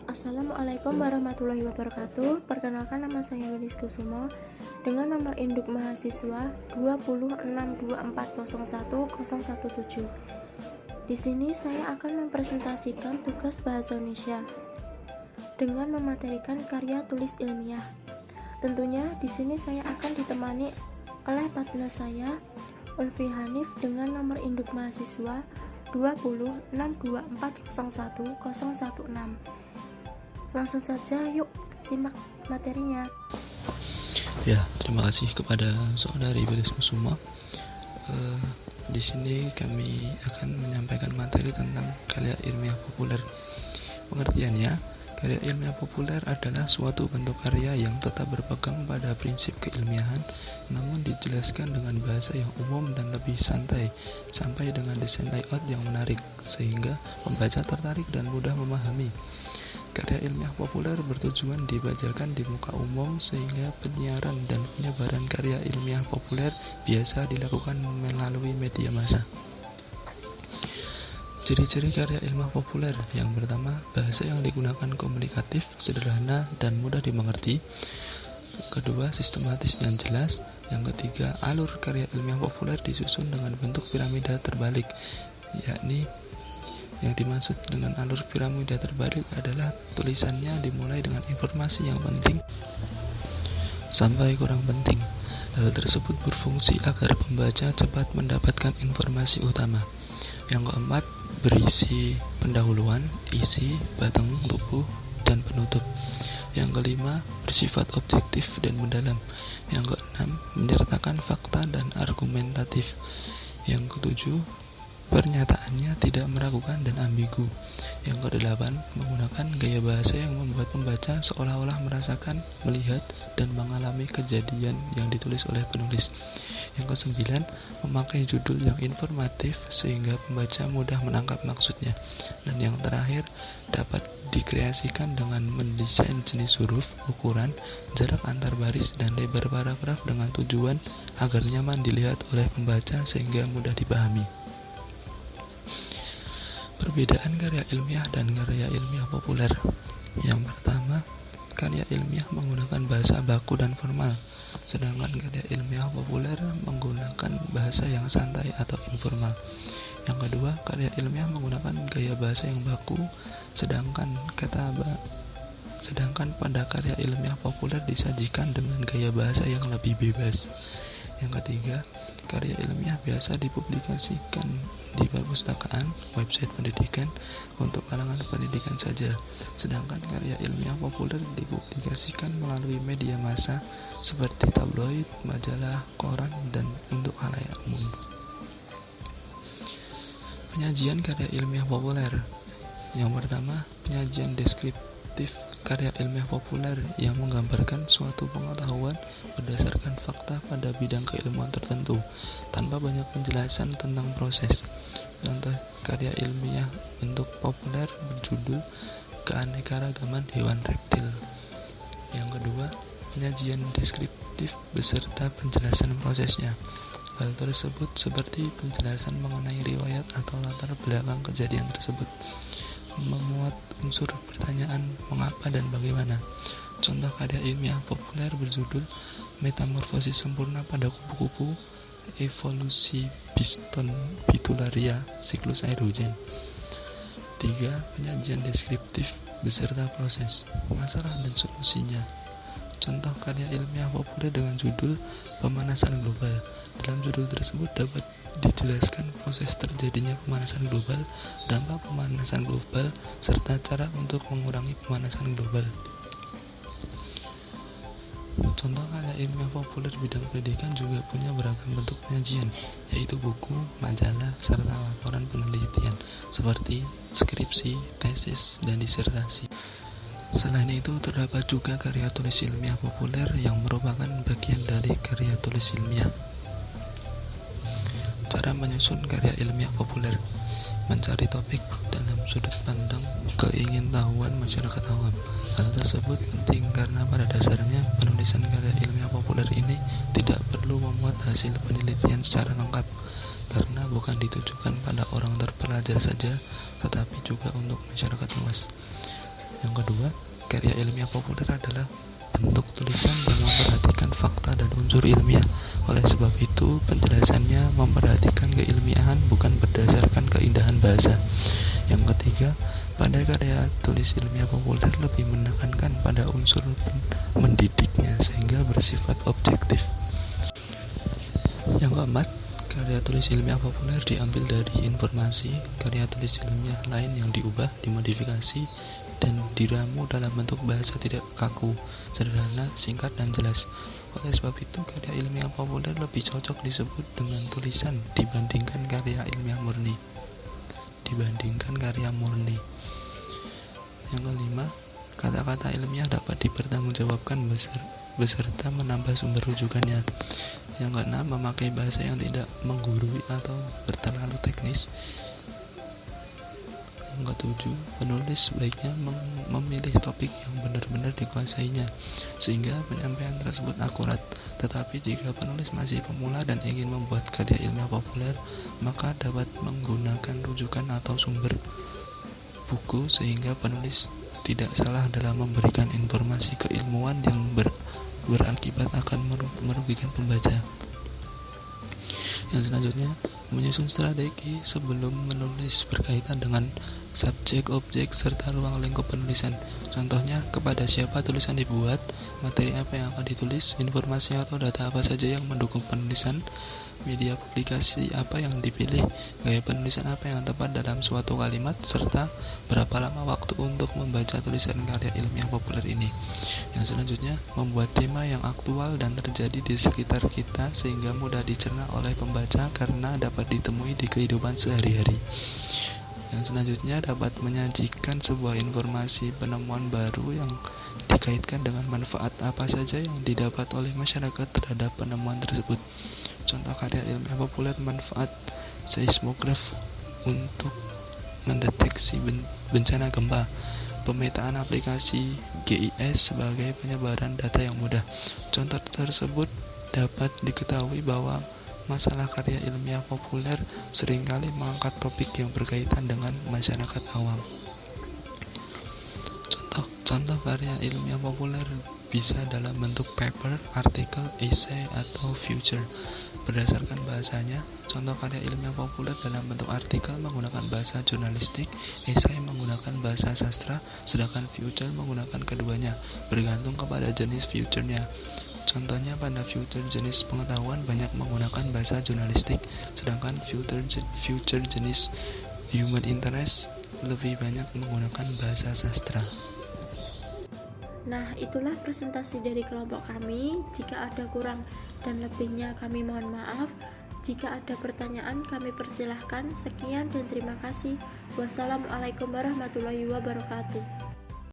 Assalamualaikum warahmatullahi wabarakatuh. Perkenalkan, nama saya Wilis Kusumo dengan nomor induk mahasiswa 20624010117. Di sini saya akan mempresentasikan tugas bahasa Indonesia dengan mematerikan karya tulis ilmiah. Tentunya di sini saya akan ditemani oleh partner saya, Ulfi Hanif, dengan nomor induk mahasiswa 20624010116. Langsung saja, yuk simak materinya. Ya, terima kasih kepada saudari Wilis Kusumo. Di sini kami akan menyampaikan materi tentang karya ilmiah populer. Pengertiannya, karya ilmiah populer adalah suatu bentuk karya yang tetap berpegang pada prinsip keilmiahan, namun dijelaskan dengan bahasa yang umum dan lebih santai, sampai dengan desain layout yang menarik, sehingga pembaca tertarik dan mudah memahami. Karya ilmiah populer bertujuan dibacakan di muka umum, sehingga penyiaran dan penyebaran karya ilmiah populer biasa dilakukan melalui media massa. Ciri-ciri karya ilmiah populer: yang pertama, bahasa yang digunakan komunikatif, sederhana, dan mudah dimengerti. Kedua, sistematis dan jelas. Yang ketiga, alur karya ilmiah populer disusun dengan bentuk piramida terbalik, yakni yang dimaksud dengan alur piramida terbalik adalah tulisannya dimulai dengan informasi yang penting sampai kurang penting. Hal tersebut berfungsi agar pembaca cepat mendapatkan informasi utama. Yang keempat, berisi pendahuluan, isi, batang tubuh, dan penutup. Yang kelima, bersifat objektif dan mendalam. Yang keenam, menyertakan fakta dan argumentatif. Yang ketujuh, pernyataannya tidak meragukan dan ambigu. Yang kedelapan, menggunakan gaya bahasa yang membuat pembaca seolah-olah merasakan, melihat, dan mengalami kejadian yang ditulis oleh penulis. Yang kesembilan, memakai judul yang informatif sehingga pembaca mudah menangkap maksudnya. Dan yang terakhir, dapat dikreasikan dengan mendesain jenis huruf, ukuran, jarak antar baris, dan lebar paragraf dengan tujuan agar nyaman dilihat oleh pembaca sehingga mudah dipahami. Perbedaan karya ilmiah dan karya ilmiah populer. Yang pertama, karya ilmiah menggunakan bahasa baku dan formal, sedangkan karya ilmiah populer menggunakan bahasa yang santai atau informal. Yang kedua, karya ilmiah menggunakan gaya bahasa yang baku, sedangkan pada karya ilmiah populer disajikan dengan gaya bahasa yang lebih bebas. Yang ketiga, karya ilmiah biasa dipublikasikan di perpustakaan, website pendidikan untuk kalangan pendidikan saja, sedangkan karya ilmiah populer dipublikasikan melalui media massa seperti tabloid, majalah, koran, dan untuk khalayak umum. Penyajian karya ilmiah populer. Yang pertama, penyajian deskriptif karya ilmiah populer yang menggambarkan suatu pengetahuan berdasarkan fakta pada bidang keilmuan tertentu tanpa banyak penjelasan tentang proses. Contoh karya ilmiah bentuk populer berjudul Keanekaragaman Hewan Reptil. Yang kedua, penyajian deskriptif beserta penjelasan prosesnya. Hal tersebut seperti penjelasan mengenai riwayat atau latar belakang kejadian tersebut, memuat unsur pertanyaan mengapa dan bagaimana. Contoh karya ilmiah populer berjudul Metamorfosis Sempurna pada Kupu-kupu, Evolusi Bitularia, Siklus Air Hujan. 3. Penyajian deskriptif beserta proses, masalah dan solusinya. Contoh karya ilmiah populer dengan judul Pemanasan Global. Dalam judul tersebut dapat dijelaskan proses terjadinya pemanasan global, dampak pemanasan global, serta cara untuk mengurangi pemanasan global. Contoh karya ilmiah populer bidang pendidikan juga punya beragam bentuk penyajian, yaitu buku, majalah, serta laporan penelitian seperti skripsi, tesis, dan disertasi. Selain itu, terdapat juga karya tulis ilmiah populer yang merupakan bagian dari karya tulis ilmiah. Cara menyusun karya ilmiah populer: mencari topik dalam sudut pandang keingintahuan masyarakat awam. Hal tersebut penting karena pada dasarnya penulisan karya ilmiah populer ini tidak perlu memuat hasil penelitian secara lengkap, karena bukan ditujukan pada orang terpelajar saja, tetapi juga untuk masyarakat luas. Yang kedua, karya ilmiah populer adalah bentuk tulisan yang memperhatikan fakta dan unsur ilmiah. Oleh sebab itu, penjelasannya memperhatikan keilmiahan bukan berdasarkan keindahan bahasa. Yang ketiga, pada karya tulis ilmiah populer lebih menekankan pada unsur mendidiknya sehingga bersifat objektif. Yang keempat, karya tulis ilmiah populer diambil dari informasi karya tulis ilmiah lain yang diubah, dimodifikasi, dan diramu dalam bentuk bahasa tidak kaku, sederhana, singkat, dan jelas. Oleh sebab itu, karya ilmiah populer lebih cocok disebut dengan tulisan dibandingkan karya ilmiah murni. Yang kelima, kata-kata ilmiah dapat dipertanggungjawabkan beserta menambah sumber rujukannya. Yang keenam, memakai bahasa yang tidak menggurui atau terlalu teknis. Yang ketujuh, penulis sebaiknya memilih topik yang benar-benar dikuasainya, sehingga penyampaian tersebut akurat. Tetapi jika penulis masih pemula dan ingin membuat karya ilmiah populer, maka dapat menggunakan rujukan atau sumber buku sehingga penulis tidak salah dalam memberikan informasi keilmuan yang berakibat akan merugikan pembaca. Yang selanjutnya, menyusun strategi sebelum menulis berkaitan dengan subjek, objek, serta ruang lingkup penulisan. Contohnya, kepada siapa tulisan dibuat, materi apa yang akan ditulis, informasi atau data apa saja yang mendukung penulisan, media publikasi apa yang dipilih, gaya penulisan apa yang tepat dalam suatu kalimat, serta berapa lama waktu untuk membaca tulisan karya ilmiah populer ini. Yang selanjutnya, membuat tema yang aktual dan terjadi di sekitar kita sehingga mudah dicerna oleh pembaca karena dapat ditemui di kehidupan sehari-hari. Yang selanjutnya, dapat menyajikan sebuah informasi penemuan baru yang dikaitkan dengan manfaat apa saja yang didapat oleh masyarakat terhadap penemuan tersebut. Contoh karya ilmiah populer, manfaat seismograf untuk mendeteksi bencana gempa, pemetaan aplikasi GIS sebagai penyebaran data yang mudah. Contoh tersebut dapat diketahui bahwa masalah karya ilmiah populer seringkali mengangkat topik yang berkaitan dengan masyarakat awam. Contoh karya ilmiah populer bisa dalam bentuk paper, artikel, essay, atau future. Berdasarkan bahasanya, contoh karya ilmiah populer dalam bentuk artikel menggunakan bahasa jurnalistik, essay menggunakan bahasa sastra, sedangkan future menggunakan keduanya, bergantung kepada jenis future-nya. Contohnya, pada future jenis pengetahuan banyak menggunakan bahasa jurnalistik, sedangkan future jenis human interest lebih banyak menggunakan bahasa sastra. Nah, itulah presentasi dari kelompok kami. Jika ada kurang dan lebihnya kami mohon maaf. Jika ada pertanyaan kami persilahkan. Sekian dan terima kasih. Wassalamualaikum warahmatullahi wabarakatuh.